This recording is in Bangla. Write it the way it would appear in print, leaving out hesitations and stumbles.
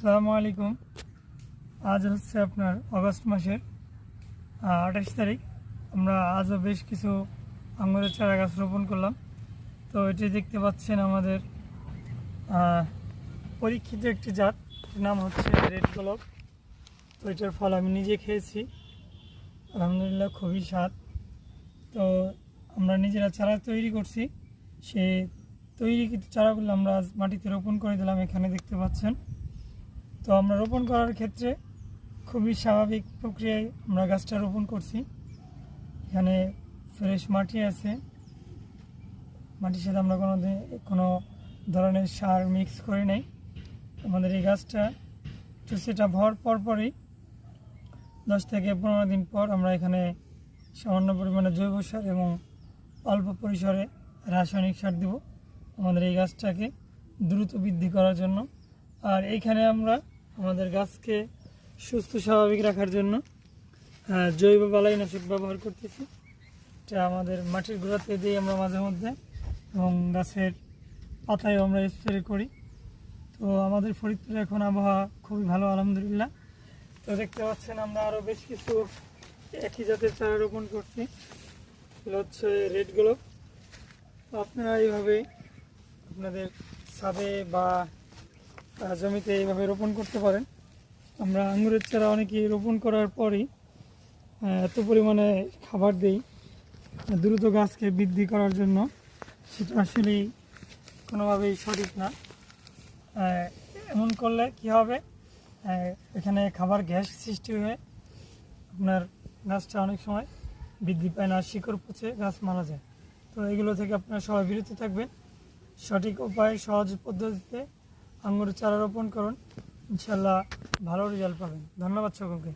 আসসালামু আলাইকুম। আজ হচ্ছে আপনার অগস্ট মাসের 28 তারিখ। আমরা আজও বেশ কিছু আঙ্গুরের চারা গাছ রোপণ করলাম। তো এটি দেখতে পাচ্ছেন আমাদের পরীক্ষিত একটি জাত, নাম হচ্ছে রেড গোলাপ। তো এটার ফল আমি নিজে খেয়েছি, আলহামদুলিল্লাহ খুবই স্বাদ। তো আমরা নিজেরা চারা তৈরি করছি, সে তৈরিকৃত চারাগুলো আমরা আজ মাটিতে রোপণ করে দিলাম। এখানে দেখতে পাচ্ছেন। তো আমরা রোপণ করার ক্ষেত্রে খুবই স্বাভাবিক প্রক্রিয়ায় আমরা গাছটা রোপণ করছি। এখানে ফ্রেশ মাটি আছে, মাটির সাথে আমরা কোনো ধরনের সার মিক্স করি নাই। আমাদের এই গাছটা একটু সেটা হওয়ার পরই 10 থেকে 15 দিন পর আমরা এখানে সামান্য পরিমাণে জৈব সার এবং অল্প পরিসরে রাসায়নিক সার দেব আমাদের এই গাছটাকে দ্রুত বৃদ্ধি করার জন্য। আর এইখানে আমরা আমাদের গাছকে সুস্থ স্বাভাবিক রাখার জন্য জৈব বালাইনাশক ব্যবহার করতেছি। এটা আমাদের মাটির গোড়াতে দিই আমরা মাঝে মধ্যে, এবং গাছের পাতায়ও আমরা স্প্রে করি। তো আমাদের ফরিদপুরে এখন আবহাওয়া খুবই ভালো, আলহামদুলিল্লাহ। তো দেখতে পাচ্ছেন আমরা আরও বেশ কিছু একই জাতের চারা রোপণ করছি। এগুলো হচ্ছে রেড গোলাপ। তো আপনারা এইভাবে আপনাদের ছাদে বা জমিতে এইভাবে রোপণ করতে পারেন। আমরা আঙ্গুরের চারা অনেকেই রোপণ করার পরই এত পরিমাণে খাবার দেই দ্রুত গাছকে বৃদ্ধি করার জন্য, সেটা আসলেই কোনোভাবেই সঠিক না। এমন করলে কি হবে, এখানে খাবার গ্যাস সৃষ্টি হয়ে আপনার গাছটা অনেক সময় বৃদ্ধি পায় না, শিকড় পচে গাছ মারা যায়। তো এগুলো থেকে আপনারা সবাই বিরত থাকবেন। সঠিক উপায়ে সহজ পদ্ধতিতে আঙ্গুরের চারা রোপণ করুন, ইনশাল্লাহ ভালো রেজাল্ট পাবেন। ধন্যবাদ সকলকে।